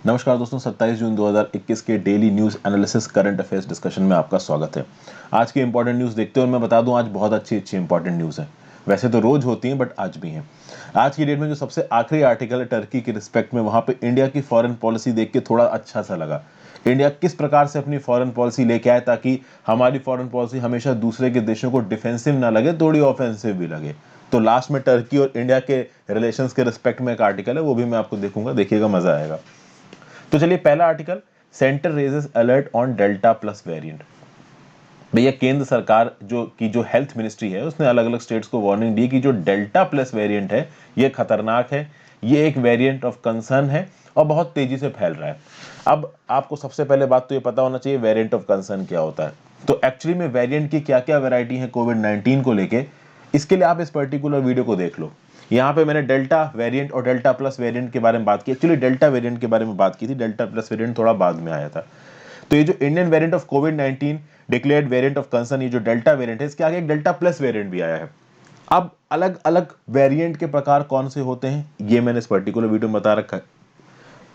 नमस्कार दोस्तों, 27 जून 2021 के daily news analysis current affairs discussion में आपका स्वागत है। आज की इंपॉर्टेंट न्यूज़ देखते हैं और मैं बता दूं आज बहुत अच्छी इंपॉर्टेंट न्यूज़ है। वैसे तो रोज होती हैं बट आज भी हैं। आज की डेट में जो सबसे आखिरी आर्टिकल है टर्की के रिस्पेक्ट में, वहां पे इंडिया की फॉरेन पॉलिसी देख के थोड़ा अच्छा सा लगा। इंडिया किस प्रकार से अपनी फॉरेन पॉलिसी लेके आए ताकि हमारी फॉरेन पॉलिसी हमेशा दूसरे के देशों को डिफेंसिव ना लगे, थोड़ी ऑफेंसिव भी लगे। तो लास्ट में टर्की और इंडिया के रिलेशंस के रिस्पेक्ट में एक आर्टिकल है, वो भी मैं आपको देखूंगा, देखिएगा मजा आएगा। तो चलिए, पहला article, centre raises alert on delta plus variant. भैया केंद्र सरकार जो हेल्थ मिनिस्ट्री है उसने अलग अलग स्टेट्स को वार्निंग दी कि जो डेल्टा प्लस वेरिएंट है ये खतरनाक है, ये एक वेरिएंट ऑफ कंसर्न है और बहुत तेजी से फैल रहा है। अब आपको सबसे पहले बात तो ये पता होना चाहिए वेरिएंट ऑफ कंसर्न क्या होता है। तो एक्चुअली में वेरिएंट की क्या क्या वैरायटी है कोविड-19 को लेके, इसके लिए आप इस पर्टिकुलर वीडियो को देख लो। यहाँ पे मैंने डेल्टा वेरिएंट और डेल्टा प्लस वेरिएंट के बारे में बात की। एक्चुअली डेल्टा वेरिएंट के बारे में बात की थी, डेल्टा प्लस वेरिएंट थोड़ा बाद में आया था। तो ये जो Indian variant of covid declared variant of concern, ये जो डेल्टा वेरिएंट है, इसके आगे एक डेल्टा प्लस वेरिएंट भी आया है। अब अलग अलग वेरिएंट के प्रकार कौन से होते हैं ये मैंने इस पर्टिकुलर वीडियो में बता रखा है।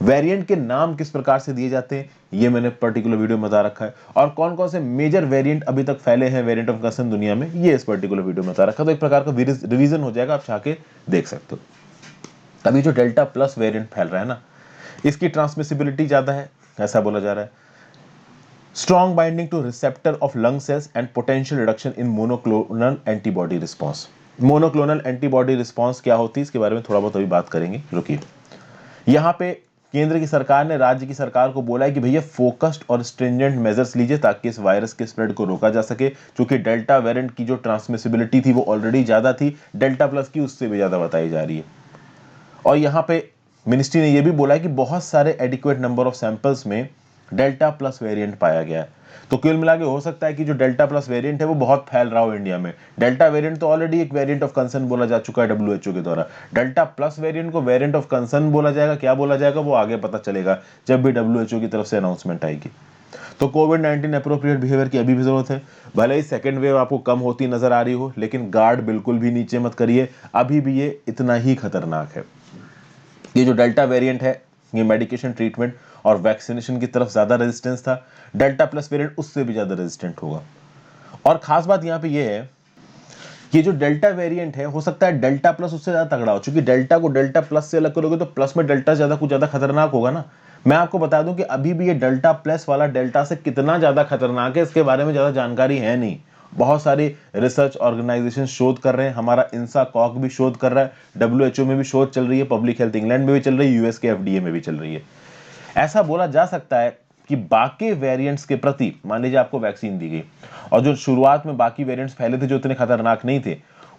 वेरिएंट के नाम किस प्रकार से दिए जाते हैं ये मैंने पर्टिकुलर वीडियो में बता रखा है। और कौन कौन से मेजर वेरिएंट अभी तक फैले हैं वेरिएंट ऑफ कंसर्न दुनिया में, ये इस पर्टिकुलर वीडियो में बता रखा है। तो एक प्रकार का रिवीजन हो जाएगा, आप चाह के देख सकते हो। अभी जो डेल्टा प्लस वेरिएंट फैल रहा है ना, इसकी ट्रांसमिसिबिलिटी ज्यादा है, ऐसा बोला जा रहा है। Strong binding to receptor of lung cells and potential reduction in monoclonal antibody response. Monoclonal antibody response क्या होती है इसके बारे में थोड़ा बहुत अभी बात करेंगे, रुकिए। यहाँ पे केंद्र की सरकार ने राज्य की सरकार को बोला है कि भैया फोकस्ड और स्ट्रिंजेंट मेजर्स लीजिए ताकि इस वायरस के स्प्रेड को रोका जा सके। क्योंकि डेल्टा वेरिएंट की जो ट्रांसमिसिबिलिटी थी वो ऑलरेडी ज्यादा थी, डेल्टा प्लस की उससे भी ज्यादा बताई जा रही है। और यहाँ पे मिनिस्ट्री ने यह भी बोला है कि बहुत सारे एडिक्वेट नंबर ऑफ सैंपल्स में डेल्टा प्लस वेरिएंट पाया गया है। तो कुल मिला के हो सकता है कि जो डेल्टा प्लस वेरिएंट है वो बहुत फैल रहा हो इंडिया में। डेल्टा वेरिएंट तो ऑलरेडी एक वेरिएंट ऑफ कंसर्न बोला जा चुका है डब्ल्यूएचओ के द्वारा। डेल्टा प्लस वेरिएंट को वेरिएंट ऑफ कंसर्न बोला जाएगा, क्या बोला जाएगा वो आगे पता चलेगा जब भी डब्ल्यूएचओ की तरफ से अनाउंसमेंट आएगी। तो कोविड-19 अप्रोप्रिएट बिहेवियर की अभी भी जरूरत है। भले ही सेकेंड वेव आपको कम होती नजर आ रही हो, लेकिन गार्ड बिल्कुल भी नीचे मत करिए, अभी भी ये इतना ही खतरनाक है। ये जो डेल्टा वेरिएंट है ये मेडिकेशन ट्रीटमेंट और वैक्सीनेशन की तरफ ज्यादा रेजिस्टेंस था, डेल्टा प्लस वेरिएंट उससे भी ज्यादा रेजिस्टेंट होगा। और खास बात यहां पे ये है कि जो डेल्टा वेरिएंट है हो सकता है डेल्टा प्लस उससे ज्यादा तगड़ा हो, क्योंकि डेल्टा को डेल्टा प्लस से अलग करोगे तो प्लस में डेल्टा ज्यादा कुछ ज्यादा खतरनाक होगा ना। मैं आपको बता दूं कि अभी भी ये डेल्टा प्लस वाला डेल्टा से कितना ज्यादा खतरनाक है इसके बारे में ज्यादा जानकारी है नहीं। बहुत सारी रिसर्च ऑर्गेनाइजेशन शोध कर रहे हैं, हमारा इंसा कॉक भी शोध कर रहा है, डब्ल्यूएचओ में भी शोध चल रही है, पब्लिक हेल्थ इंग्लैंड में भी चल रही है, यूएस के एफडीए में भी चल रही है। ऐसा बोला जा सकता है कि बाकी वेरिएंट्स के प्रति, मान लीजिए आपको वैक्सीन दी गई और जो शुरुआत में बाकी वेरिएंट्स फैले थे जो इतने खतरनाक नहीं थे,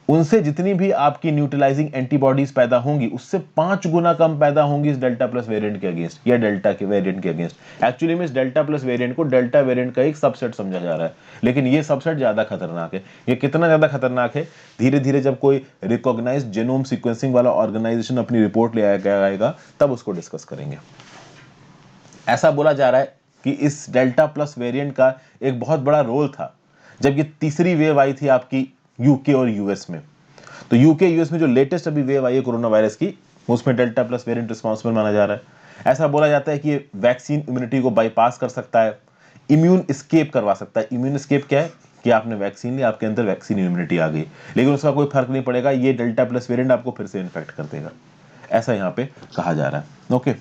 उनसे जितनी भी आपकी न्यूट्रलाइजिंग एंटीबॉडीज पैदा होंगी उससे 5 गुना कम पैदा होंगी इस डेल्टा प्लस वेरिएंट के अगेंस्ट या डेल्टा के वेरिएंट के अगेंस्ट। एक्चुअली में इस डेल्टा प्लस वेरिएंट को डेल्टा वेरिएंट का एक सबसेट समझा जा रहा है, लेकिन ये सबसेट ज्यादा खतरनाक है। ये कितना ज्यादा खतरनाक है, धीरे धीरे जब कोई रिकॉग्नाइज्ड जेनोम सीक्वेंसिंग वाला ऑर्गेनाइजेशन अपनी रिपोर्ट ले आएगा तब उसको डिस्कस करेंगे। ऐसा बोला जा रहा है कि इस डेल्टा प्लस वेरिएंट का एक बहुत बड़ा रोल था जब ये तीसरी वेव आई थी आपकी यूके और यूएस में। तो यूके यूएस में जो लेटेस्ट अभी वेव आई है कोरोना वायरस की, उसमें डेल्टा प्लस वेरिएंट रिस्पॉन्सिबल माना जा रहा है। ऐसा बोला जाता है कि ये वैक्सीन इम्यूनिटी को बाईपास कर सकता है, इम्यून एस्केप करवा सकता है। इम्यून एस्केप क्या है कि आपने वैक्सीन ली, आपके अंदर वैक्सीन इम्यूनिटी आ गई, लेकिन उसका कोई फर्क नहीं पड़ेगा, ये डेल्टा प्लस वेरिएंट आपको फिर से इन्फेक्ट कर देगा, ऐसा यहां पे कहा जा रहा है। ओके,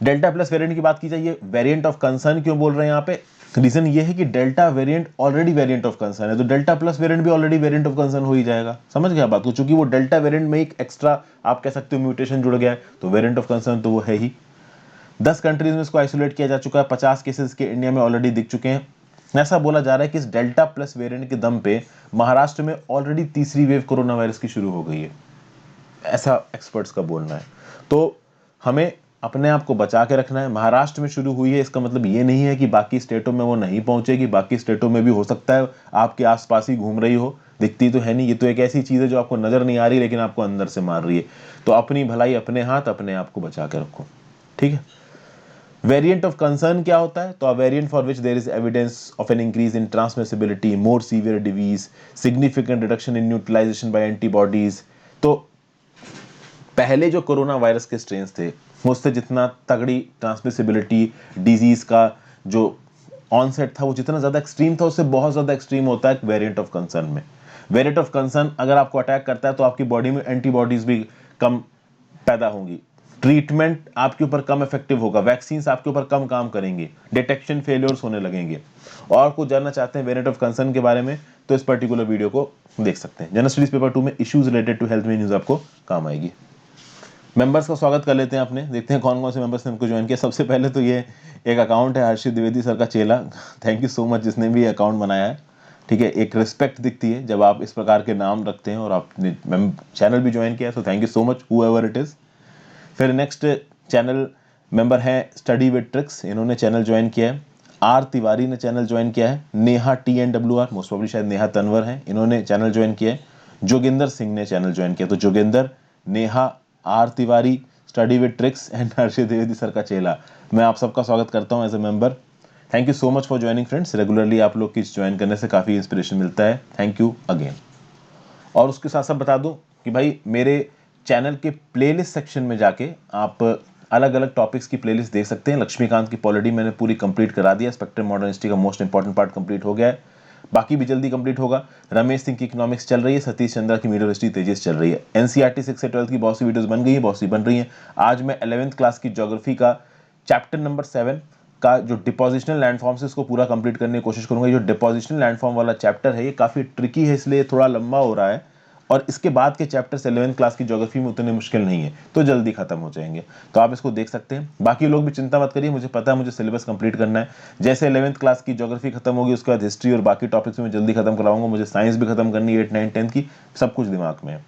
डेल्टा प्लस वेरिएंट की बात की जाए, ये वेरिएंट ऑफ कंसर्न क्यों बोल रहे हैं यहाँ पे, रीजन ये है कि delta variant already variant of concern है, तो डेल्टा प्लस वेरिएंट भी ऑलरेडी वेरिएंट ऑफ कंसर्न हो ही जाएगा। समझ गया बात को, चूंकि वो डेल्टा वेरिएंट में एक एक्स्ट्रा आप कह सकते हो म्यूटेशन जुड़ गया है, तो वेरिएंट ऑफ कंसर्न तो वो है ही। 10 कंट्रीज में इसको आइसोलेट किया जा चुका है, 50 केसेस के इंडिया में ऑलरेडी दिख चुके हैं। ऐसा बोला जा रहा है कि इस डेल्टा प्लस वेरिएंट के दम पे महाराष्ट्र में ऑलरेडी तीसरी वेव कोरोना वायरस की शुरू हो गई है, ऐसा एक्सपर्ट्स का बोलना है। तो हमें अपने आप को बचा के रखना है। महाराष्ट्र में शुरू हुई है इसका मतलब ये नहीं है कि बाकी स्टेटों में वो नहीं पहुंचेगी, बाकी स्टेटों में भी हो सकता है आपके आसपास ही घूम रही हो, दिखती तो है नहीं। ये तो एक ऐसी चीज है जो आपको नजर नहीं आ रही लेकिन आपको अंदर से मार रही है। तो अपनी भलाई अपने हाथ, अपने आप को बचा के रखो, ठीक है। वेरिएंट ऑफ कंसर्न क्या होता है, तो a variant for which there is evidence of an increase in transmissibility, more severe disease, significant reduction in neutralization by antibodies. तो पहले जो कोरोना वायरस के स्ट्रेन्स थे उससे जितना तगड़ी ट्रांसमिसिबिलिटी, डिजीज का जो ऑनसेट था वो जितना ज्यादा एक्सट्रीम था, उससे बहुत ज्यादा एक्सट्रीम होता है वेरिएंट ऑफ कंसर्न में। वेरिएंट ऑफ कंसर्न अगर आपको अटैक करता है तो आपकी बॉडी में एंटीबॉडीज भी कम पैदा होंगी, ट्रीटमेंट आपके ऊपर कम इफेक्टिव होगा, वैक्सीन आपके ऊपर कम काम करेंगे, डिटेक्शन फेलियर्स होने लगेंगे। और कुछ जानना चाहते हैं वेरिएंट ऑफ कंसर्न के बारे में तो इस पर्टिकुलर वीडियो को देख सकते हैं। जनरल स्टडीज पेपर 2 में इश्यूज रिलेटेड टू हेल्थ में न्यूज आपको काम आएगी। मेंबर्स का स्वागत कर लेते हैं अपने, देखते हैं कौन कौन से मेंबर्स ने हमको ज्वाइन किया। सबसे पहले तो ये एक अकाउंट है हर्षित द्विवेदी सर का चेला, थैंक यू सो मच जिसने भी अकाउंट बनाया है। ठीक है, एक रिस्पेक्ट दिखती है जब आप इस प्रकार के नाम रखते हैं और आपने चैनल भी ज्वाइन किया, so thank you so much whoever it is. फिर नेक्स्ट चैनल मेंबर है स्टडी विद ट्रिक्स, इन्होंने चैनल ज्वाइन किया है। आर तिवारी ने चैनल ज्वाइन किया है। नेहा TNWR, मोस्ट प्रॉब्ली शायद नेहा तनवर है, इन्होंने चैनल ज्वाइन किया है। जोगिंदर सिंह ने चैनल ज्वाइन किया। तो Joginder, Neha, R Tiwari, study with tricks and Harshit Dwivedi sir का चेला, मैं आप सबका स्वागत करता हूं as a member. Thank you so much for joining friends, regularly आप लोग की ज्वाइन करने से काफ़ी इंस्पिरेशन मिलता है, थैंक यू अगेन। और उसके साथ साथ बता दूं कि भाई मेरे चैनल के प्लेलिस्ट सेक्शन में जाके आप अलग अलग टॉपिक्स की प्लेलिस्ट देख सकते हैं। लक्ष्मीकांत की पॉलिटी मैंने पूरी कंप्लीट करा दिया, स्पेक्ट्रम मॉडर्न हिस्ट्री का मोस्ट इंपॉर्टेंट पार्ट कंप्लीट हो गया है, बाकी भी जल्दी कंप्लीट होगा। रमेश सिंह की इकोनॉमिक्स चल रही है, सतीश चंद्रा की मीडियल हिस्ट्री तेजी से चल रही है। एनसीईआरटी 6 से 12 की बहुत सी वीडियोस बन गई है, बहुत सी बन रही हैं। आज मैं 11th क्लास की ज्योग्राफी का चैप्टर नंबर 7 का जो डिपोजिशनल लैंडफॉर्म्स है इसको पूरा कंप्लीट करने की कोशिश करूंगा। जो डिपोजिशनल लैंडफॉर्म वाला चैप्टर है ये काफ़ी ट्रिकी है, इसलिए थोड़ा लंबा हो रहा है, और इसके बाद के चैप्टर्स 11th क्लास की ज्योग्राफी में उतने मुश्किल नहीं है, तो जल्दी खत्म हो जाएंगे, तो आप इसको देख सकते हैं। बाकी लोग भी चिंता मत करिए, मुझे पता है मुझे सिलेबस कंप्लीट करना है। जैसे 11th क्लास की ज्योग्राफी खत्म होगी उसके बाद हिस्ट्री और बाकी टॉपिक्स में जल्दी खत्म कराऊंगा। मुझे साइंस भी खत्म करनी है, 8, 9, 10 की, सब कुछ दिमाग में है।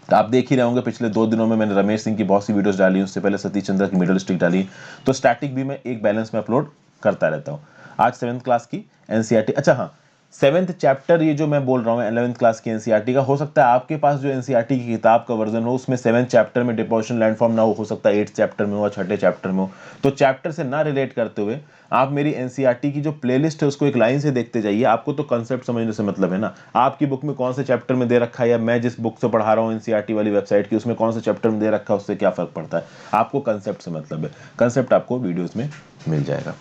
आप देख ही रहे होंगे पिछले 2 दिनों में मैंने रमेश सिंह की बहुत सी वीडियोस डाली, उससे पहले सतीश चंद्र की मिडल स्टिक डाली, तो स्टैटिक भी मैं एक बैलेंस में अपलोड करता रहता हूँ। आज 7th क्लास की एनसीईआरटी, अच्छा हाँ 7th चैप्टर ये जो मैं बोल रहा हूँ 11th क्लास की एनसीईआरटी का, हो सकता है आपके पास जो एनसीईआरटी की किताब का वर्जन हो उसमें 7th चैप्टर में डिपोजिशन लैंडफॉर्म ना हो सकता है 8th चैप्टर में हो, 6ठे चैप्टर में हो। तो चैप्टर से ना रिलेट करते हुए आप मेरी एनसीईआरटी की जो प्लेलिस्ट है उसको एक लाइन से देखते जाइए, आपको तो कंसेप्ट समझने से मतलब है ना। आपकी बुक में कौन से चैप्टर में दे रखा है, या मैं जिस बुक से पढ़ा रहा हूँ एनसीईआरटी वाली वेबसाइट की उसमें कौन से चैप्टर में दे रखा है, उससे क्या फर्क पड़ता है, आपको कंसेप्ट से मतलब है। कंसेप्ट आपको वीडियोस में मिल जाएगा।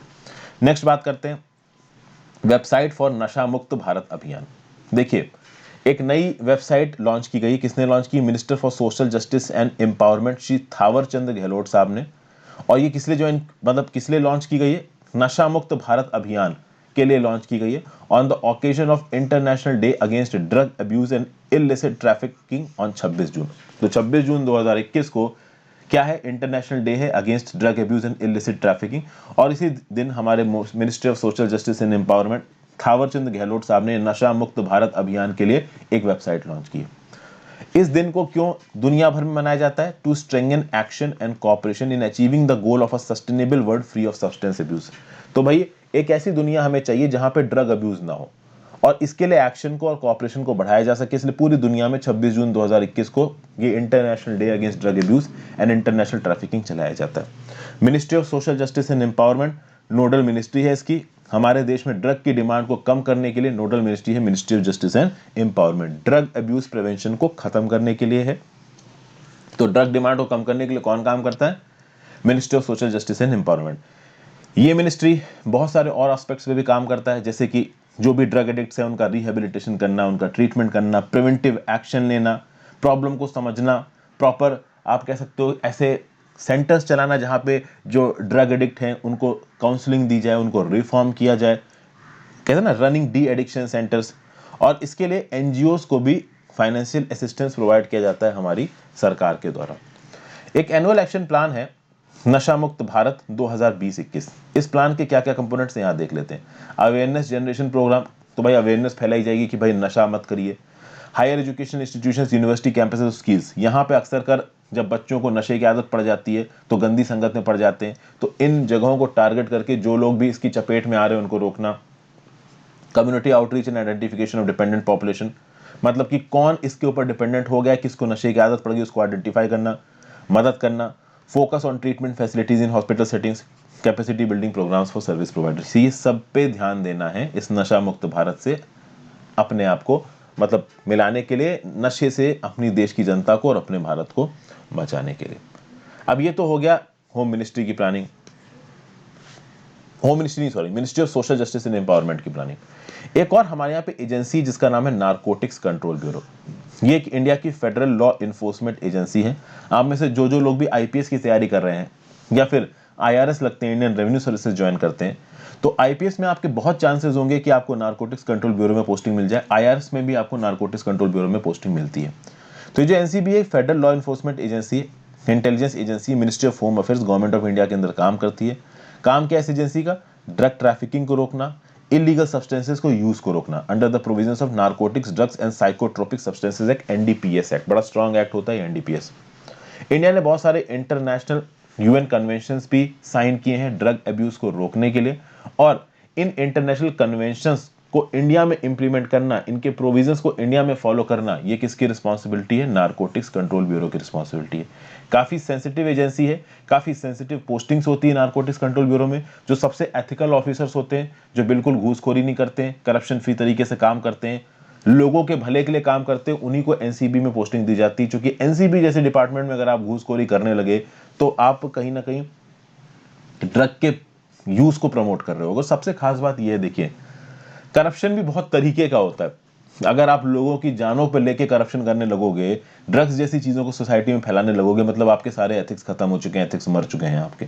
नेक्स्ट बात करते हैं वेबसाइट फॉर नशा मुक्त भारत अभियान। देखिए एक नई वेबसाइट लॉन्च की गई, किसने लॉन्च की, minister for social justice and empowerment Shri Thawar Chand Gehlot साहब ने। और ये किस लिए ज्वाइन मतलब किस लिए लॉन्च की गई है, नशा मुक्त भारत अभियान के लिए लॉन्च की गई है, on the occasion of international day against drug abuse and illicit trafficking on 26 जून। तो 26 जून 2021 को क्या है, इंटरनेशनल डे है against drug abuse and illicit trafficking. और इसी दिन हमारे ministry of social justice and empowerment Thawarchand Gehlot साहब ने नशा मुक्त भारत अभियान के लिए एक वेबसाइट लॉन्च की। इस दिन को क्यों दुनिया भर में मनाया जाता है, to strengthen action and cooperation in achieving the goal of a sustainable world free of substance abuse. तो भाई एक ऐसी दुनिया हमें चाहिए जहां पे ड्रग अब्यूज ना हो, और इसके लिए एक्शन को और कोऑपरेशन को बढ़ाया जा सके, इसलिए पूरी दुनिया में 26 जून 2021 को ये international day against drug abuse and international trafficking चलाया जाता है। Ministry of social justice and empowerment nodal ministry है इसकी, हमारे देश में ड्रग की डिमांड को कम करने के लिए नोडल मिनिस्ट्री है ministry of justice and empowerment. Drug abuse prevention को खत्म करने के लिए है, तो ड्रग डिमांड को कम करने के लिए कौन काम करता है, ministry of social justice and empowerment. ये मिनिस्ट्री बहुत सारे और एस्पेक्ट्स पे भी काम करता है, जैसे कि जो भी ड्रग एडिक्ट्स है उनका रिहेबिलिटेशन करना, उनका ट्रीटमेंट करना, प्रिवेंटिव एक्शन लेना, प्रॉब्लम को समझना, प्रॉपर आप कह सकते हो ऐसे सेंटर्स चलाना जहाँ पे जो ड्रग एडिक्ट हैं उनको काउंसलिंग दी जाए, उनको रिफॉर्म किया जाए, कहते हैं ना रनिंग डी एडिक्शन सेंटर्स। और इसके लिए एनजीओज को भी फाइनेंशियल असिस्टेंस प्रोवाइड किया जाता है हमारी सरकार के द्वारा। एक एनुअल एक्शन प्लान है नशा मुक्त भारत 2020-21। इस प्लान के क्या क्या कंपोनेंट्स यहाँ देख लेते हैं। अवेयरनेस जनरेशन प्रोग्राम, तो भाई अवेयरनेस फैलाई जाएगी कि भाई नशा मत करिए। Higher education institutions, university campuses, skills, यहाँ पे अक्सर कर जब बच्चों को नशे की आदत पड़ जाती है तो गंदी संगत में पड़ जाते हैं, तो इन जगहों को टारगेट करके जो लोग भी इसकी चपेट में आ रहे हैं उनको रोकना। Community outreach and identification of dependent population, मतलब कि कौन इसके ऊपर डिपेंडेंट हो गया, किसको नशे की आदत पड़ गई, उसको आइडेंटिफाई करना, मदद करना। Focus on treatment facilities in hospital settings, capacity building programs for service providers, ये सब पे ध्यान देना है इस नशा मुक्त भारत से अपने आप को मतलब मिलाने के लिए, नशे से अपनी देश की जनता को और अपने भारत को बचाने के लिए। अब ये तो हो गया होम मिनिस्ट्री की planning, home ministry sorry ministry of social justice and empowerment की प्लानिंग। एक और हमारे यहाँ पे एजेंसी जिसका नाम है नारकोटिक्स कंट्रोल ब्यूरो। ये एक इंडिया की फेडरल लॉ इन्फोर्समेंट एजेंसी है। आप में से जो जो लोग भी आईपीएस की तैयारी कर रहे हैं या फिर आईआरएस लगते हैं, इंडियन रेवेन्यू सर्विसेज ज्वाइन करते हैं, तो आईपीएस में आपके बहुत चांसेस होंगे कि आपको नारकोटिक्स कंट्रोल ब्यूरो में पोस्टिंग मिल जाए। आईआरएस में भी आपको नारकोटिक्स कंट्रोल ब्यूरो में पोस्टिंग मिलती है। तो ये जो एनसीबी है, फेडरल लॉ इन्फोर्समेंट एजेंसी है, intelligence agency, ministry of home affairs, government of India के अंदर काम करती है। काम क्या है इस एजेंसी का? ड्रग ट्रैफिकिंग को रोकना, इलीगल सब्सटेंसेस को यूज को रोकना under the provisions of narcotics drugs and psychotropic substances act, NDPS act. बड़ा स्ट्रॉन्ग एक्ट होता है एनडीपीएस। इंडिया ने बहुत सारे इंटरनेशनल यूएन कन्वेंशंस भी साइन किए हैं ड्रग अब्यूज को रोकने के लिए, और इन इंटरनेशनल कन्वेंशंस को इंडिया में इंप्लीमेंट करना, इनके प्रोविजंस को इंडिया में फॉलो करना, ये किसकी रिस्पांसिबिलिटी है? नारकोटिक्स कंट्रोल ब्यूरो की रिस्पांसिबिलिटी है। काफी सेंसिटिव एजेंसी है, काफी सेंसिटिव पोस्टिंग्स होती है नारकोटिक्स कंट्रोल ब्यूरो में। जो सबसे एथिकल ऑफिसर्स होते हैं, जो बिल्कुल घूसखोरी नहीं करते हैं, करप्शन फ्री तरीके से काम करते हैं, लोगों के भले के लिए काम करते हैं, उन्हीं को एनसीबी में पोस्टिंग दी जाती है। क्योंकि एनसीबी जैसे डिपार्टमेंट में अगर आप घूसखोरी करने लगे तो आप कहीं ना कहीं ड्रग के यूज को प्रमोट कर रहे हो। सबसे खास बात यह है, देखिए, करप्शन भी बहुत तरीके का होता है। अगर आप लोगों की जानों पर लेके करप्शन करने लगोगे, ड्रग्स जैसी चीजों को सोसाइटी में फैलाने लगोगे, मतलब आपके सारे एथिक्स खत्म हो चुके हैं, एथिक्स मर चुके हैं आपके।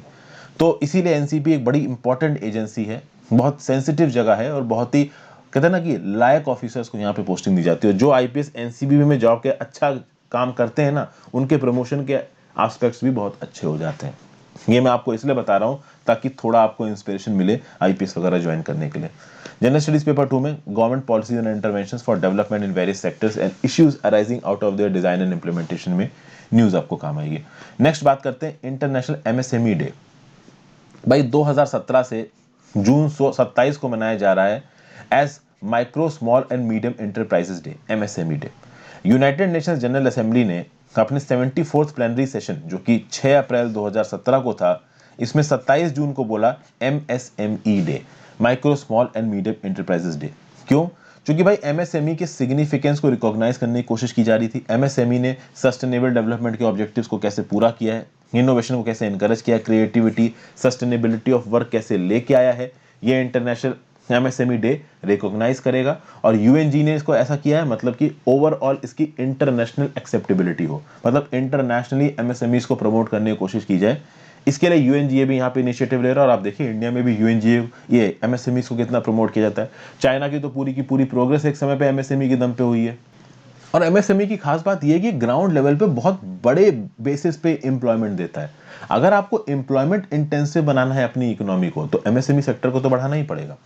तो इसीलिए एनसीबी एक बड़ी इंपॉर्टेंट एजेंसी है, बहुत सेंसिटिव जगह है, और बहुत ही कहते हैं ना कि लायक ऑफिसर्स को यहाँ पे पोस्टिंग दी जाती है। जो आईपीएस एनसीबी में जॉब के अच्छा काम करते हैं ना, उनके प्रमोशन के एस्पेक्ट्स भी बहुत अच्छे हो जाते हैं। ये मैं आपको इसलिए बता रहा हूँ ताकि थोड़ा आपको इंस्पिरेशन मिले आईपीएस वगैरह ज्वाइन करने के लिए। जनरल स्टडीज पेपर 2 में government policies and interventions for development in various sectors and issues arising out of their design and implementation में न्यूज आपको काम आएगी। नेक्स्ट बात करते हैं इंटरनेशनल एमएसएमई डे। भाई 2017 से जून 27 को मनाया जा रहा है as micro small and medium enterprises day, MSME day. United Nations General Assembly ने अपने 74th प्लेनरी सेशन, जो कि 6 अप्रैल 2017 को था, इसमें 27 जून को बोला MSME day, micro small and medium enterprises day. क्यों? क्योंकि भाई एमएसएमई के सिग्निफिकेंस को रिकॉग्नाइज करने की कोशिश की जा रही थी। एमएसएमई ने सस्टेनेबल डेवलपमेंट के ऑब्जेक्टिव्स को कैसे पूरा किया है, इनोवेशन को कैसे एनकरेज किया, क्रिएटिविटी, सस्टेनेबिलिटी ऑफ वर्क कैसे लेके आया है, ये इंटरनेशनल एमएसएमई डे रिकॉग्नाइज करेगा। और यूएनजी ने इसको ऐसा किया है, मतलब कि ओवरऑल इसकी इंटरनेशनल एक्सेप्टेबिलिटी हो, मतलब इंटरनेशनली एमएसएमईज को प्रमोट करने की कोशिश की जाए। इसके लिए यूएनजीए भी यहाँ पे इनिशिएटिव ले रहा है। और आप देखिए इंडिया में भी यूएनजीए ये एमएसएमईज को कितना प्रमोट किया जाता है। चाइना की तो पूरी की पूरी प्रोग्रेस एक समय पे एमएसएमई के दम पे हुई है। और एमएसएमई की खास बात यह है कि ग्राउंड लेवल पे बहुत बड़े बेसिस पे एम्प्लॉयमेंट देता है। अगर आपको एम्प्लॉयमेंट इंटेंसिव बनाना है अपनी इकोनॉमी को, तो एमएसएमई सेक्टर को तो बढ़ाना ही पड़ेगा।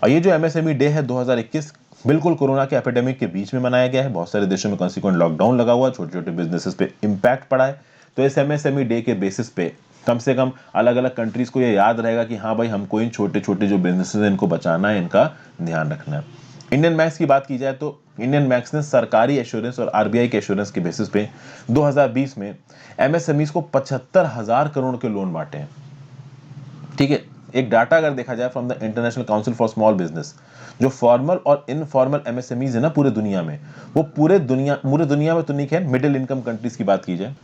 और ये जो एमएसएमई डे है 2021, बिल्कुल कोरोना के एपिडेमिक के बीच में मनाया गया है। बहुत सारे देशों में कॉन्सिक्वेंट लॉकडाउन लगा हुआ, छोटे छोटे बिजनेसेस पे इंपैक्ट पड़ा है। तो इस एमएसएमई डे के बेसिस पे कम से कम अलग अलग कंट्रीज को ये याद रहेगा कि हाँ भाई, हमको इन छोटे छोटे जो बिजनेसेस हैं इनको बचाना है, इनका ध्यान रखना है। इंडियन बैंक्स की बात की जाए तो इंडियन बैंक्स ने सरकारी एश्योरेंस और आरबीआई के एश्योरेंस के बेसिस पे 2020 में एमएसएमईज को 75,000 करोड़ के लोन बांटे हैं। ठीक है, एक डाटा अगर देखा जाए from the international council for small business, जो फॉर्मल और इनफॉर्मल एमएसएमईज है ना पूरे दुनिया में, वो पूरे दुनिया में तो नहीं है, मिडिल इनकम कंट्रीज की बात की जाए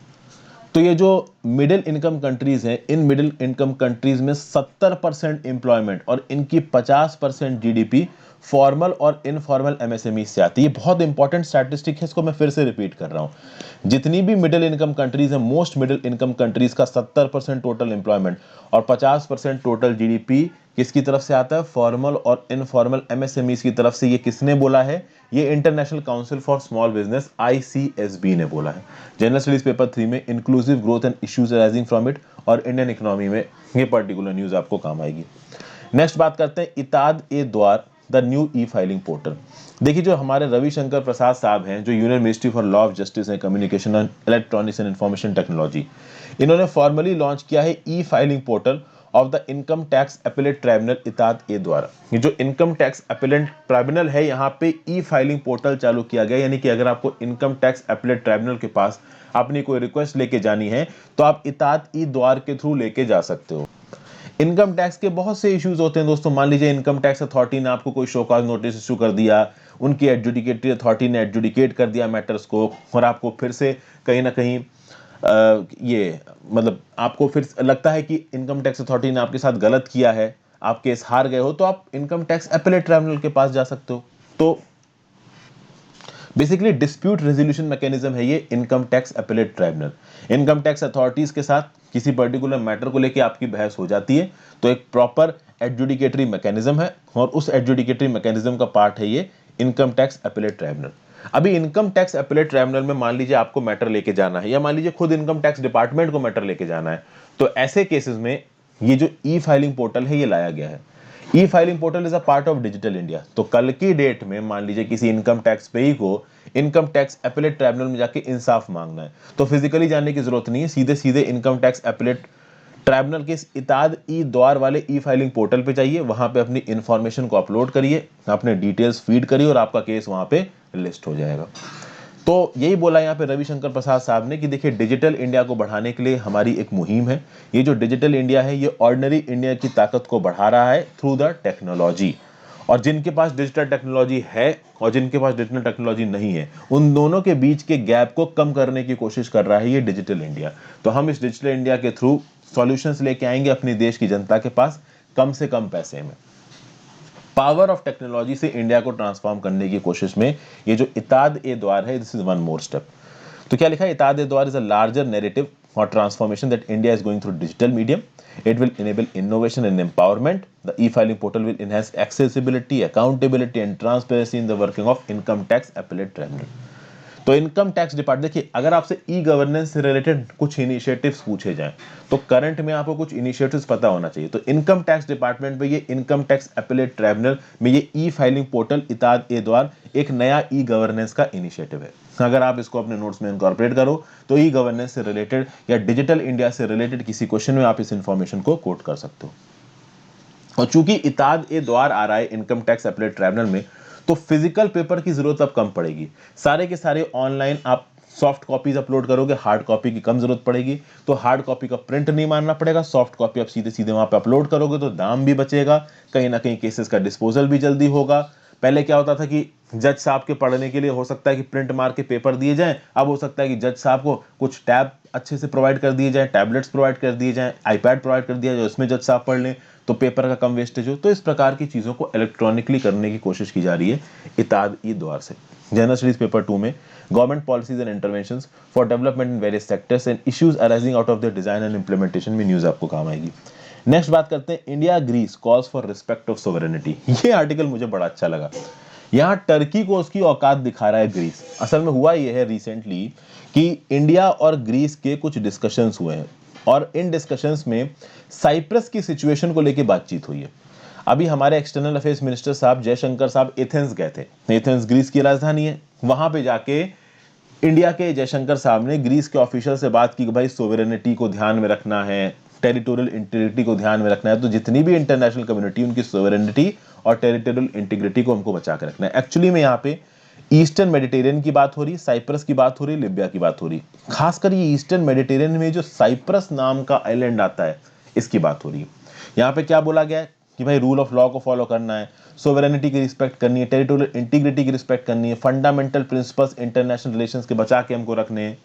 तो ये जो मिडिल इनकम कंट्रीज हैं, इन मिडिल इनकम कंट्रीज में 70% एम्प्लॉयमेंट और इनकी 50% जीडीपी फॉर्मल और इनफॉर्मल एमएसएमई से आती है। बहुत इंपॉर्टेंट स्टैटिस्टिक है, इसको मैं फिर से रिपीट कर रहा हूं। जितनी भी मिडिल इनकम कंट्रीज है, मोस्ट मिडिल इनकम कंट्रीज का 70% टोटल एम्प्लॉयमेंट और 50% टोटल जीडीपी किसकी तरफ से आता है? फॉर्मल और इनफॉर्मल एमएसएमईज की तरफ से। ये किसने बोला है? ये international council for small business, ICSB ने बोला है। जनरल स्टडीज पेपर 3 में inclusive growth and issues arising from it और इंडियन इकोनॉमी में ये पर्टिकुलर न्यूज आपको काम आएगी। नेक्स्ट बात करते हैं ITAT e Dwar, the new e filing portal. देखिए, जो हमारे रविशंकर प्रसाद साहब हैं, जो union ministry for law of justice and communication and electronics and information technology, इन्होंने फॉर्मली लॉन्च किया है e filing portal of the income tax appellate tribunal ITAT e द्वारा। ये जो इनकम टैक्स अपीलेट ट्राइब्यूनल है, यहाँ पे ई फाइलिंग पोर्टल चालू किया गया। यानी कि अगर आपको इनकम टैक्स अपीलेट ट्राइब्यूनल के पास अपनी कोई रिक्वेस्ट लेके जानी है तो आप इताद ई द्वार के थ्रू लेके जा सकते हो। इनकम टैक्स के बहुत से इश्यूज होते हैं दोस्तों। मान लीजिए इनकम टैक्स अथॉरिटी ने आपको कोई शो कॉज नोटिस इशू कर दिया, उनकी एडजुडिकेटरी अथॉरिटी ने एडजुडिकेट कर दिया मैटर्स को, और आपको फिर से कहीं ना कहीं ये मतलब आपको फिर लगता है कि इनकम टैक्स अथॉरिटी ने आपके साथ गलत किया है, आप केस हार गए हो, तो आप इनकम टैक्स अपीलेट ट्राइब्यूनल के पास जा सकते हो। तो बेसिकली डिस्प्यूट रेजोल्यूशन मैकेनिज्म है ये income tax appellate tribunal. Income tax authorities के साथ किसी पर्टिकुलर मैटर को लेके आपकी बहस हो जाती है, तो एक प्रॉपर एडजुडिकेटरी मैकेनिज्म है, और उस एडजुडिकेटरी मैकेनिज्म का पार्ट है ये इनकम टैक्स अपीलेट ट्राइब्यूनल। अभी इनकम टैक्स अपीलेट ट्राइब्यूनल में मान लीजिए आपको मैटर लेके जाना है, या मान लीजिए खुद इनकम टैक्स डिपार्टमेंट को मैटर लेके जाना है, तो ऐसे केसेस में ये जो ई फाइलिंग पोर्टल है ये लाया गया है। E filing portal is a part of digital India. तो कल की डेट में मान लीजिए किसी इनकम टैक्स पेई को इनकम टैक्स अपीलेट ट्राइब्यूनल में जाके इंसाफ मांगना है, तो फिजिकली जाने की जरूरत नहीं है, सीधे सीधे इनकम टैक्स अपीलेट ट्राइब्यूनल के इस इताद ई द्वार वाले ई फाइलिंग पोर्टल पे जाइए, वहां पे अपनी इंफॉर्मेशन को अपलोड करिए, अपने डिटेल्स फीड करिए, और आपका केस वहां पे लिस्ट हो जाएगा। तो यही बोला यहाँ पे रविशंकर प्रसाद साहब ने कि देखिए डिजिटल इंडिया को बढ़ाने के लिए हमारी एक मुहिम है। ये जो डिजिटल इंडिया है ये ऑर्डिनरी इंडिया की ताकत को बढ़ा रहा है थ्रू द टेक्नोलॉजी, और जिनके पास डिजिटल टेक्नोलॉजी है और जिनके पास डिजिटल टेक्नोलॉजी नहीं है, उन दोनों के बीच के गैप को कम करने की कोशिश कर रहा है ये डिजिटल इंडिया। तो हम इस डिजिटल इंडिया के थ्रू सॉल्यूशंस लेके आएंगे अपने देश की जनता के पास कम से कम पैसे में। पावर ऑफ टेक्नोलॉजी से इंडिया को ट्रांसफॉर्म करने की कोशिश में ये जो इताद ए द्वार है, this is one more step. तो क्या लिखा है, इताद ए द्वार इज अ लार्जर नैरेटिव और transformation that India is going through digital medium. It will enable innovation and empowerment. The e-filing portal will enhance accessibility, accountability and transparency in the working of income tax appellate tribunal. तो income tax department, देखिए अगर आपसे e governance से related कुछ initiatives पूछे जाएं तो current में आपको कुछ इनिशिएटिव्स पता होना चाहिए। तो इनकम टैक्स डिपार्टमेंट में ये इनकम टैक्स अपीलेट ट्राइब्यूनल में ये ई फाइलिंग पोर्टल इताद ए द्वार एक नया ई गवर्नेंस का इनिशिएटिव है। अगर आप इसको अपने नोट्स में इनकॉर्पोरेट करो तो ई गवर्नेंस से रिलेटेड या डिजिटल इंडिया से रिलेटेड किसी क्वेश्चन में आप इस इंफॉर्मेशन को कोट कर सकते हो। और चूंकि इताद ए द्वार आ रहा है इनकम टैक्स अपीलेट ट्राइब्यूनल में, तो फिजिकल पेपर की जरूरत अब कम पड़ेगी। सारे के सारे ऑनलाइन आप सॉफ्ट कॉपीज अपलोड करोगे, हार्ड कॉपी की कम जरूरत पड़ेगी। तो हार्ड कॉपी का प्रिंट नहीं मारना पड़ेगा, सॉफ्ट कॉपी आप सीधे सीधे वहां पे अपलोड करोगे तो दाम भी बचेगा, कहीं ना कहीं केसेस का डिस्पोजल भी जल्दी होगा। पहले क्या होता था कि जज साहब के पढ़ने के लिए हो सकता है कि प्रिंट मार के पेपर दिए जाएं, अब हो सकता है कि जज साहब को कुछ टैब अच्छे से प्रोवाइड कर दिए जाएं, टैबलेट्स प्रोवाइड कर दिए जाएं, आईपैड प्रोवाइड कर दिया जाए, उसमें जज साहब पढ़ लें, तो पेपर का कम वेस्टेज हो। तो इस प्रकार की चीज़ों को इलेक्ट्रॉनिकली करने की कोशिश की जा रही है इताद ई द्वार से। जनरल स्टडीज पेपर 2 में government policies and interventions for development in various sectors and issues arising out of the design and implementation में न्यूज आपको काम आएगी। नेक्स्ट बात करते हैं, India Greece calls for respect of sovereignty. ये आर्टिकल मुझे बड़ा अच्छा लगा। यहाँ टर्की को उसकी औकात दिखा रहा है ग्रीस। असल में हुआ यह है रिसेंटली कि इंडिया और ग्रीस के कुछ डिस्कशंस हुए हैं, और इन डिस्कशंस में साइप्रस की सिचुएशन को लेकर बातचीत हुई है। अभी हमारे एक्सटर्नल अफेयर्स मिनिस्टर साहब जयशंकर साहब एथेंस गए थे। एथेंस ग्रीस की राजधानी है। वहां पे जाके इंडिया के जयशंकर साहब ने ग्रीस के ऑफिशियल से बात की कि भाई सोवरेनिटी को ध्यान में रखना है, टेरिटोरियल इंटीग्रिटी को ध्यान में रखना है, तो जितनी भी इंटरनेशनल कम्युनिटी उनकी सोवरेनिटी और टेरिटोरियल इंटीग्रिटी को हमको बचा के रखना है। एक्चुअली में यहाँ पे ईस्टर्न मेडिटेरियन की बात हो रही है, साइप्रस की बात हो रही है, लिबिया की बात हो रही है। खासकर ये ईस्टर्न मेडिटेरियन में जो साइप्रस नाम का आइलैंड आता है इसकी बात हो रही है। यहाँ पे क्या बोला गया है कि भाई रूल ऑफ लॉ को फॉलो करना है, सोवरेनिटी की रिस्पेक्ट करनी है, टेरिटोरियल इंटीग्रिटी की रिस्पेक्ट करनी है, फंडामेंटल प्रिंसिपल्स इंटरनेशनल रिलेशंस के बचा के हमको रखने हैं।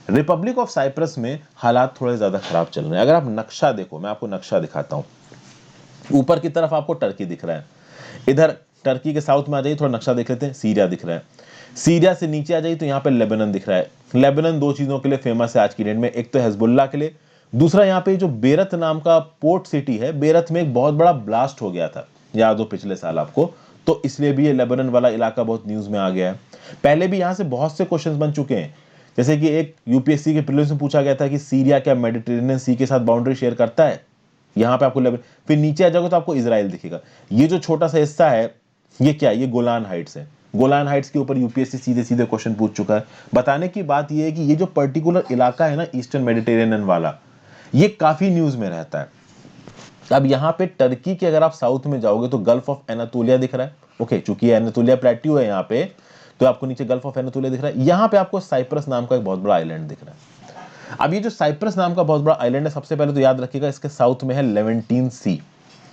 रिपब्लिक ऑफ साइप्रस में हालात थोड़े ज्यादा खराब चल रहे हैं। अगर आप नक्शा देखो, मैं आपको नक्शा दिखाता हूं। ऊपर की तरफ आपको टर्की दिख रहा है, इधर टर्की के साउथ में आ जाइए, थोड़ा नक्शा देख लेते हैं, सीरिया दिख रहा है। सीरिया से नीचे आ जाइए तो यहाँ पे लेबनान दिख रहा है। लेबनान दो चीजों के लिए फेमस है आज की डेट में, एक तो हिजबुल्लाह के लिए, दूसरा यहाँ पे जो बेरत नाम का पोर्ट सिटी है, बेरत में एक बहुत बड़ा ब्लास्ट हो गया था, याद हो पिछले साल आपको, तो इसलिए भी ये लेबनान वाला इलाका बहुत न्यूज में आ गया है। पहले भी यहाँ से बहुत से क्वेश्चन बन चुके हैं, जैसे कि एक यूपीएससी के प्रीलिम्स में पूछा गया था कि सीरिया क्या मेडिटेरेनियन सी के साथ बाउंड्री शेयर करता है। यहाँ पे आपको लेबनान, फिर नीचे आ जाओगे तो आपको इजराइल दिखेगा। ये जो छोटा सा हिस्सा है ये क्या है, ये गोलान हाइट्स है। गोलान हाइट्स के ऊपर यूपीएससी सीधे सीधे क्वेश्चन पूछ चुका है। बताने की बात ये है कि ये जो पर्टिकुलर इलाका है ना ईस्टर्न मेडिटेरेनियन वाला, ये काफी न्यूज में रहता है। अब यहाँ पे टर्की के अगर आप साउथ में जाओगे तो गल्फ ऑफ एनातोलिया दिख रहा है। ओके, चूंकि एनातोलिया प्लेट्यू है यहाँ पे, तो आपको नीचे गल्फ ऑफ एनातोलिया दिख रहा है। यहाँ पे आपको साइप्रस नाम का एक बहुत बड़ा आइलैंड दिख रहा है। अब ये जो साइप्रस नाम का बहुत बड़ा आइलैंड है, सबसे पहले तो याद रखिएगा इसके साउथ में है लेवेंटीन सी,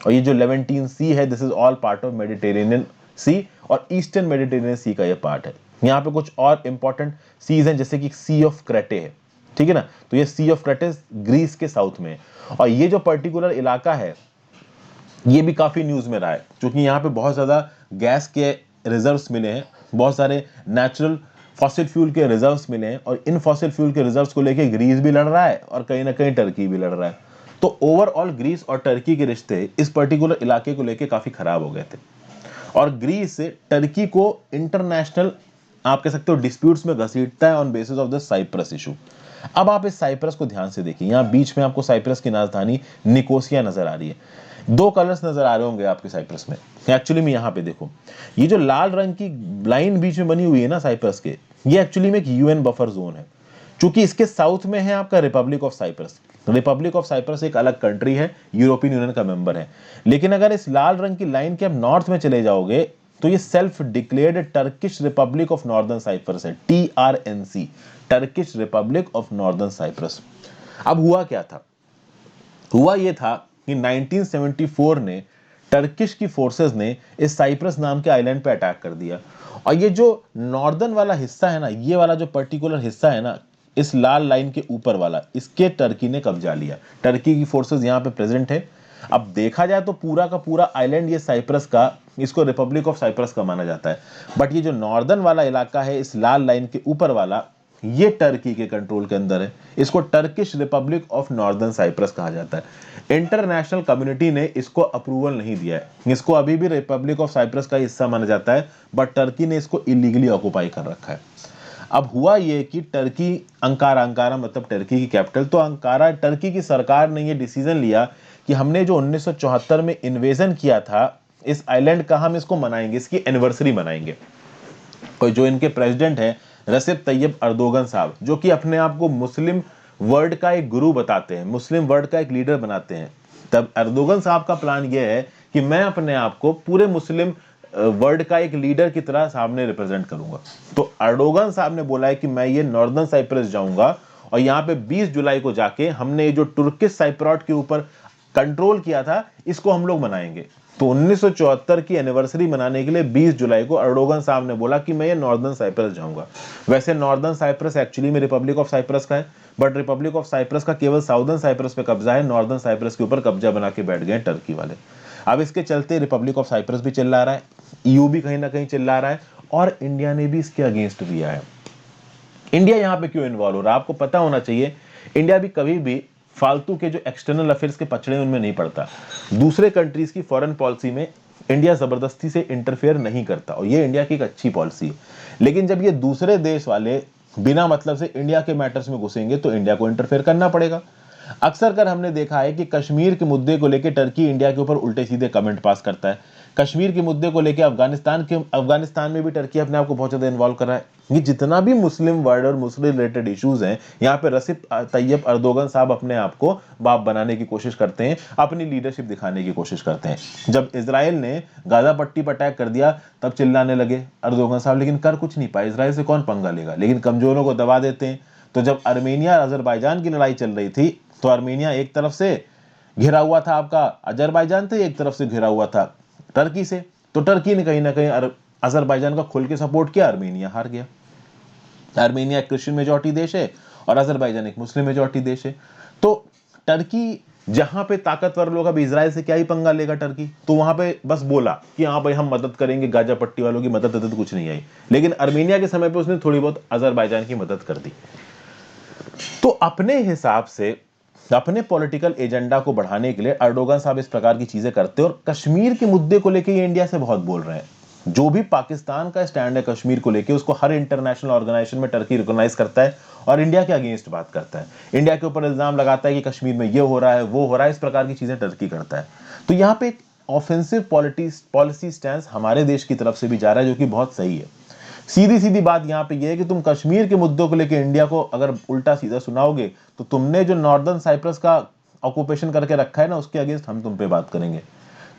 और ये जो लेवेंटीन सी है this is all part of Mediterranean sea, और ईस्टर्न मेडिटेरेनियन सी का ये पार्ट है। यहाँ पे कुछ और इंपॉर्टेंट सीज हैं जैसे कि सी ऑफ क्रेटे है, ठीक है ना, तो ये सी ऑफ क्रेटे ग्रीस के साउथ में है। और ये जो पर्टिकुलर इलाका है ये भी काफी न्यूज में रहा है, क्योंकि यहाँ पे बहुत ज्यादा गैस के रिजर्व्स मिले हैं, बहुत सारे नेचुरल फॉसिल फ्यूल के रिजर्व्स मिले हैं, और इन फॉसिल फ्यूल के रिजर्व्स को लेके ग्रीस भी लड़ रहा है और कहीं ना कहीं टर्की भी लड़ रहा है। तो ओवरऑल ग्रीस और टर्की के रिश्ते इस पर्टिकुलर इलाके को लेके काफी खराब हो गए थे, और ग्रीस से टर्की को इंटरनेशनल आप कह सकते हो डिस्प्यूट्स में घसीटता है on basis of the Cyprus issue. अब आप इस साइप्रस को ध्यान से देखिए, यहाँ बीच में आपको साइप्रस की राजधानी निकोसिया नजर आ रही है, दो कलर्स नजर आ रहे होंगे आपके साइप्रस में। एक्चुअली में यहाँ पे देखो, ये जो लाल रंग की लाइन बीच में बनी हुई है ना साइप्रस के, ये एक्चुअली में एक यूएन बफर जोन है, क्योंकि इसके साउथ में है आपका republic of Cyprus. Republic of Cyprus एक अलग कंट्री है, यूरोपियन यूनियन का मेंबर है, लेकिन अगर इस लाल रंग की लाइन के आप नॉर्थ में चले जाओगे तो ये self declared Turkish Republic of Northern Cyprus है, TRNC, Turkish Republic of Northern Cyprus. अब हुआ क्या था, हुआ ये था कि 1974 ने टर्किश की फोर्सेस ने इस साइप्रस नाम के आइलैंड पे अटैक कर दिया, और ये जो नॉर्दर्न वाला हिस्सा है ना, ये वाला जो पर्टिकुलर हिस्सा है ना इस लाल लाइन के ऊपर वाला, इसके टर्की ने कब्जा लिया। टर्की की फोर्सेस यहाँ पे प्रेजेंट है। अब देखा जाए तो पूरा का पूरा आइलैंड ये साइप्रस का, इसको रिपब्लिक ऑफ साइप्रस का माना जाता है, बट ये जो नॉर्दर्न वाला इलाका है इस लाल लाइन के ऊपर वाला, ये टर्की के कंट्रोल के अंदर है। इसको Turkish Republic of Northern Cyprus कहा जाता है। इंटरनेशनल कम्युनिटी ने इसको अप्रूवल नहीं दिया है, इसको अभी भी रिपब्लिक ऑफ साइप्रस का हिस्सा माना जाता है, बट टर्की ने इसको इलीगली ऑक्युपाई कर रखा है। अब हुआ ये कि टर्की, अंकारा, अंकारा मतलब टर्की की कैपिटल, तो अंकारा, टर्की की सरकार ने ये डिसीजन लिया कि हमने जो 1974 में इन्वेजन किया था इस आइलैंड का, हम इसको मनाएंगे, इसकी एनिवर्सरी मनाएंगे। और जो इनके प्रेसिडेंट है रसिप तैयब अर्दोगन साहब, जो कि अपने आप को मुस्लिम वर्ल्ड का एक गुरु बताते हैं, मुस्लिम वर्ल्ड का एक लीडर बनाते हैं, तब अर्दोगन साहब का प्लान यह है कि मैं अपने आप को पूरे मुस्लिम वर्ल्ड का एक लीडर की तरह सामने रिप्रेजेंट करूंगा। तो अर्दोगन साहब ने बोला है कि मैं ये नॉर्दर्न साइप्रस जाऊंगा, और यहाँ पे 20 जुलाई को जाके हमने जो तुर्किश साइप्रॉट के ऊपर कंट्रोल किया था इसको हम लोग मनाएंगे। तो 1974 की एनिवर्सरी मनाने के लिए 20 जुलाई को अर्दोगन साहब ने बोला कि मैं ये नॉर्दर्न साइप्रस जाऊंगा। वैसे नॉर्दर्न साइप्रस एक्चुअली में रिपब्लिक ऑफ साइप्रस का है, बट रिपब्लिक ऑफ साइप्रस का केवल साउदर्न साइप्रस पे कब्जा है, नॉर्दर्न साइप्रस के ऊपर कब्जा बना के बैठ गए टर्की वाले। अब इसके चलते रिपब्लिक ऑफ साइप्रस भी चिल्ला रहा है, EU भी कहीं ना कहीं चिल्ला रहा है, और इंडिया ने भी इसके अगेंस्ट दिया है। इंडिया यहाँ पे क्यों इन्वॉल्व हो रहा है आपको पता होना चाहिए। इंडिया भी कभी भी फालतू के जो एक्सटर्नल अफेयर्स के पचड़े उनमें नहीं पड़ता। दूसरे कंट्रीज की फॉरेन पॉलिसी में इंडिया जबरदस्ती से इंटरफेयर नहीं करता, और ये इंडिया की एक अच्छी पॉलिसी है। लेकिन जब ये दूसरे देश वाले बिना मतलब से इंडिया के मैटर्स में घुसेंगे तो इंडिया को इंटरफेयर करना पड़ेगा। अक्सर कर हमने देखा है कि कश्मीर के मुद्दे को लेकर टर्की इंडिया के ऊपर उल्टे सीधे कमेंट पास करता है। कश्मीर के मुद्दे को लेकर अफगानिस्तान में भी टर्की अपने आप को बहुत ज्यादा इन्वॉल्व कर रहा है। ये जितना भी मुस्लिम वर्ल्ड और मुस्लिम रिलेटेड इश्यूज हैं, यहाँ पे रसिप तैयब अर्दोगन साहब अपने आप को बाप बनाने की कोशिश करते हैं, अपनी लीडरशिप दिखाने की कोशिश करते हैं। जब इजराइल ने गाजा पट्टी पर अटैक कर दिया तब चिल्लाने लगे अर्दोगन साहब, लेकिन कर कुछ नहीं पाए। इजराइल से कौन पंगा लेगा, लेकिन कमजोरों को दबा देते हैं। तो जब आर्मेनिया अजरबैजान की लड़ाई चल रही थी तो आर्मेनिया एक तरफ से घिरा हुआ था आपका अजरबैजान से, एक तरफ से घिरा हुआ था टर्की से, तो टर्की ने कहीं ना कहीं अजरबैजान का खुल के सपोर्ट किया, आर्मेनिया हार गया। आर्मेनिया एक क्रिश्चियन मेजॉरिटी देश है और अजरबैजान एक मुस्लिम मेजॉरिटी देश है। तो टर्की जहां पे ताकतवर लोग, अब इजराइल से क्या ही पंगा लेगा टर्की, तो वहां पे बस बोला कि हाँ भाई हम मदद करेंगे, गाजा पट्टी वालों की मदद कुछ नहीं आई। लेकिन आर्मेनिया के समय पे उसने थोड़ी बहुत अजरबैजान की मदद कर दी। तो अपने हिसाब से अपने पॉलिटिकल एजेंडा को बढ़ाने के लिए अर्दोगन साहब इस प्रकार की चीजें करते हैं, और कश्मीर के मुद्दे को लेकर ये इंडिया से बहुत बोल रहे हैं। जो भी पाकिस्तान का स्टैंड है कश्मीर को लेकर, उसको हर इंटरनेशनल ऑर्गेनाइजेशन में टर्की रिकॉग्नाइज करता है और इंडिया के अगेंस्ट बात करता है। इंडिया के ऊपर इल्जाम लगाता है कि कश्मीर में ये हो रहा है, वो हो रहा है, इस प्रकार की चीजें टर्की करता है। तो यहाँ पे एक ऑफेंसिव पॉलिसी स्टैंड हमारे देश की तरफ से भी जा रहा है, जो कि बहुत सही है। सीधी सीधी बात यहाँ पे ये है कि तुम कश्मीर के मुद्दों को लेकर इंडिया को अगर उल्टा सीधा सुनाओगे तो तुमने जो नॉर्दर्न साइप्रस का ऑक्यूपेशन करके रखा है ना, उसके अगेंस्ट हम तुम पे बात करेंगे।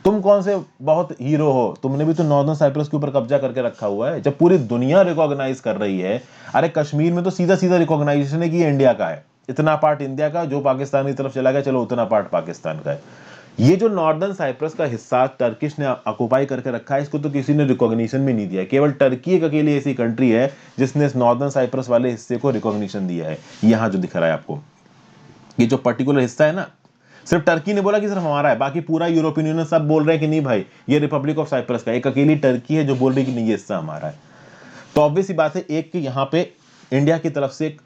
तुम कौन से बहुत हीरो हो, तुमने भी तो नॉर्दर्न साइप्रस के ऊपर कब्जा करके रखा हुआ है। जब पूरी दुनिया रिकॉग्नाइज कर रही है, अरे कश्मीर में तो सीधा सीधा रिकॉग्नाइजेशन है कि ये इंडिया का है, इतना पार्ट इंडिया का, जो पाकिस्तान की तरफ चला गया चलो उतना पार्ट पाकिस्तान का है। ये जो नॉर्दर्न साइप्रस का हिस्सा टर्किश ने ऑक्युपाई करके रखा है, इसको तो किसी ने रिकॉग्निशन भी नहीं दिया। केवल टर्की एक अकेली ऐसी कंट्री है जिसने इस नॉर्दर्न साइप्रस वाले हिस्से को रिकॉग्निशन दिया है। यहाँ जो दिख रहा है आपको, ये जो पर्टिकुलर हिस्सा है ना, सिर्फ टर्की ने बोला कि सिर्फ हमारा है, बाकी पूरा यूरोपियन यूनियन सब बोल रहे हैं कि नहीं भाई ये रिपब्लिक ऑफ साइप्रस का। एक अकेली टर्की है जो बोल रही है कि नहीं ये हिस्सा हमारा है। तो ऑब्वियस ही बात है, एक कि यहाँ पे इंडिया की तरफ से एक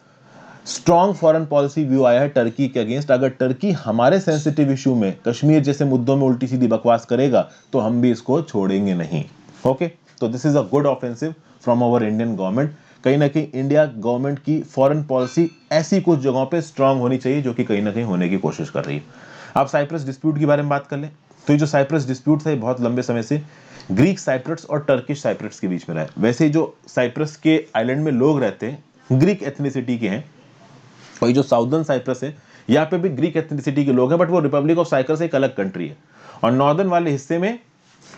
स्ट्रॉन्ग फॉरेन पॉलिसी व्यू आया है टर्की के अगेंस्ट। अगर टर्की हमारे सेंसिटिव इशू में, कश्मीर जैसे मुद्दों में उल्टी सीधी बकवास करेगा तो हम भी इसको छोड़ेंगे नहीं। ओके, तो this is a good offensive from our Indian government. कहीं ना कहीं इंडिया गवर्नमेंट की फॉरेन पॉलिसी ऐसी कुछ जगहों पे स्ट्रांग होनी चाहिए जो कि कहीं ना कहीं होने की कोशिश कर रही है। आप साइप्रस डिस्प्यूट के बारे में बात कर लें तो ये जो साइप्रस डिस्प्यूट था, बहुत लंबे समय से ग्रीक साइप्रट्स और टर्किश साइप्रट्स के बीच में रहा है। वैसे जो साइप्रस के आइलैंड में लोग रहते हैं ग्रीक एथनिसिटी के हैं, और जो साउदर्न साइप्रस है यहाँ पे भी ग्रीक एथनिसिटी के लोग हैं, बट वो रिपब्लिक ऑफ साइप्रस एक अलग कंट्री है। और नॉर्दर्न वाले हिस्से में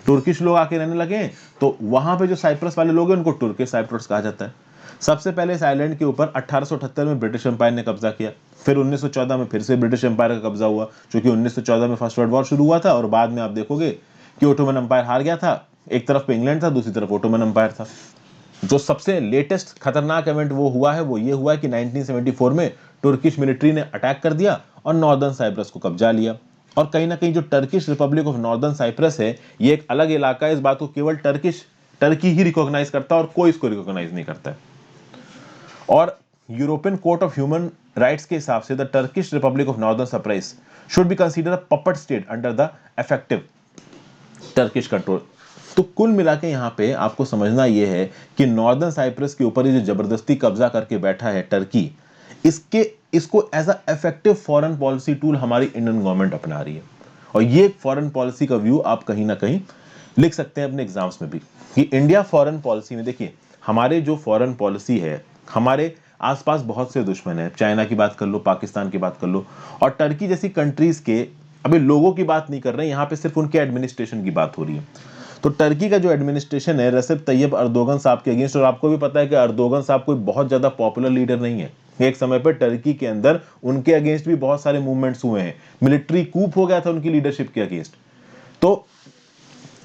तुर्किश लोग आके रहने लगे हैं, तो वहां पे जो साइप्रस वाले लोग हैं उनको तुर्किश साइप्रस कहा जाता है। सबसे पहले इस आइलैंड के ऊपर 1878 में ब्रिटिश एम्पायर ने कब्जा किया, फिर 1914 में फिर से ब्रिटिश एम्पायर का कब्जा हुआ, क्योंकि 1914 में फर्स्ट वर्ल्ड वॉर शुरू हुआ था, और बाद में आप देखोगे कि ओटोमन एम्पायर हार गया था। एक तरफ पे इंग्लैंड था, दूसरी तरफ ओटोमन एम्पायर था। जो सबसे लेटेस्ट खतरनाक इवेंट वो हुआ है, वो ये हुआ है कि 1974 में तुर्किश मिलिट्री ने अटैक कर दिया और नॉर्दर्न साइप्रस को कब्जा लिया। और कहीं ना कहीं जो Turkish Republic of Northern Cyprus है, ये एक अलग इलाका है। इस बात को केवल टर्की ही रिकॉग्नाइज करता है और कोई इसको रिकॉग्नाइज नहीं करता है। और European Court of Human Rights के हिसाब से the Turkish Republic of Northern Cyprus should be consider a puppet state under the effective Turkish control. तो कुल मिला के यहाँ पे आपको समझना यह है कि नॉर्दर्न साइप्रस के ऊपर जो जबरदस्ती कब्जा करके बैठा है टर्की, इसको as a effective foreign policy tool हमारी इंडियन गवर्नमेंट अपना रही है। और ये फॉरेन पॉलिसी का व्यू आप कहीं ना कहीं लिख सकते हैं अपने एग्जाम्स में भी, कि इंडिया फॉरेन पॉलिसी में, देखिए हमारे जो फॉरेन पॉलिसी है, हमारे आसपास बहुत से दुश्मन है। चाइना की बात कर लो, पाकिस्तान की बात कर लो, और टर्की जैसी कंट्रीज के, अभी लोगों की बात नहीं कर रहे हैं यहाँ पे, सिर्फ उनके एडमिनिस्ट्रेशन की बात हो रही है। तो टर्की का जो एडमिनिस्ट्रेशन है रेसिप तैयब अर्दोगन साहब के अगेंस्ट, और आपको भी पता है कि अर्दोगन साहब कोई बहुत ज्यादा पॉपुलर लीडर नहीं है। एक समय पर टर्की के अंदर उनके अगेंस्ट भी बहुत सारे मूवमेंट्स हुए हैं, मिलिट्री कूप हो गया था उनकी लीडरशिप के अगेंस्ट। तो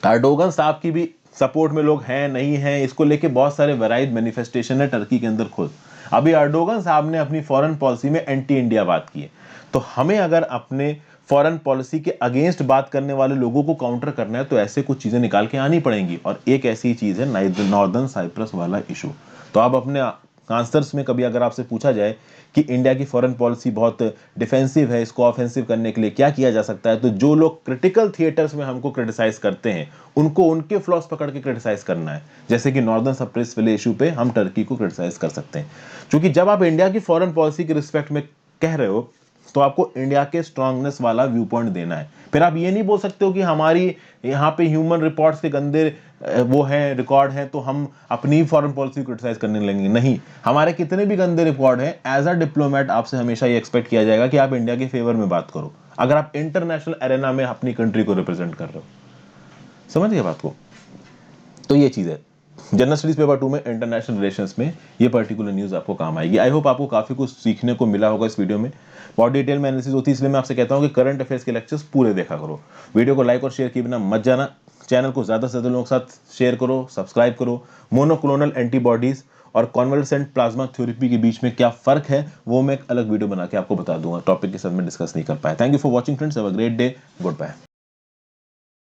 अर्दोगन साहब की भी सपोर्ट में लोग हैं नहीं हैं, इसको लेके बहुत सारे वैराइड मैनिफेस्टेशन है टर्की के अंदर खुद। अभी अर्दोगन साहब ने अपनी फॉरेन पॉलिसी में एंटी इंडिया बात की है। तो हमें अगर अपने फॉरेन पॉलिसी के अगेंस्ट बात करने वाले लोगों को काउंटर करना है तो ऐसे कुछ चीजें निकाल के आनी पड़ेंगी, और एक ऐसी चीज है नॉर्दर्न साइप्रस वाला इशू। तो आप अपने आंसर्स में कभी अगर आपसे पूछा जाए कि इंडिया की फॉरेन पॉलिसी बहुत डिफेंसिव है, इसको ऑफेंसिव करने के लिए क्या किया जा सकता है, तो जो लोग क्रिटिकल थिएटर्स में हमको क्रिटिसाइज करते हैं उनको उनके फ्लॉस पकड़ के क्रिटिसाइज करना है। जैसे कि नॉर्दर्न साइप्रस वाले इशू पे हम टर्की को क्रिटिसाइज कर सकते हैं, क्योंकि जब आप इंडिया की फॉरेन पॉलिसी के रिस्पेक्ट में कह रहे हो तो आपको इंडिया के स्ट्रांगनेस वाला व्यू पॉइंट देना है। फिर आप ये नहीं बोल सकते हो कि हमारी यहाँ पे ह्यूमन रिपोर्ट्स के गंदे वो हैं, रिकॉर्ड हैं, तो हम अपनी फॉरेन पॉलिसी क्रिटिसाइज करने लगेंगे। नहीं, हमारे कितने भी गंदे रिकॉर्ड हैं, एज अ डिप्लोमेट आपसे हमेशा ये एक्सपेक्ट किया जाएगा कि आप इंडिया के फेवर में बात करो, अगर आप इंटरनेशनल एरेना में अपनी कंट्री को रिप्रेजेंट कर रहे हो। समझ गए बात को? तो ये चीज है, जनरल स्टडीज पेपर 2 में इंटरनेशनल रिलेशंस में ये पर्टिकुलर न्यूज आपको काम आएगी। आई होप आपको काफी कुछ सीखने को मिला होगा इस वीडियो में। बहुत डिटेल में एनालिसिस होती है, इसलिए मैं आपसे कहता हूं कि करंट अफेयर्स के लेक्चर्स पूरे देखा करो। वीडियो को लाइक और शेयर किए बिना मत जाना। चैनल को ज्यादा से ज्यादा लोगों के साथ शेयर करो, सब्सक्राइब करो। मोनोक्लोनल एंटीबॉडीज और कॉन्वलेसेंट प्लाज्मा थेरेपी के बीच में क्या फर्क है वो मैं एक अलग वीडियो बना के आपको बता दूंगा, टॉपिक के साथ में डिस्कस नहीं कर पाया। Thank you for watching friends, have a great day, good bye.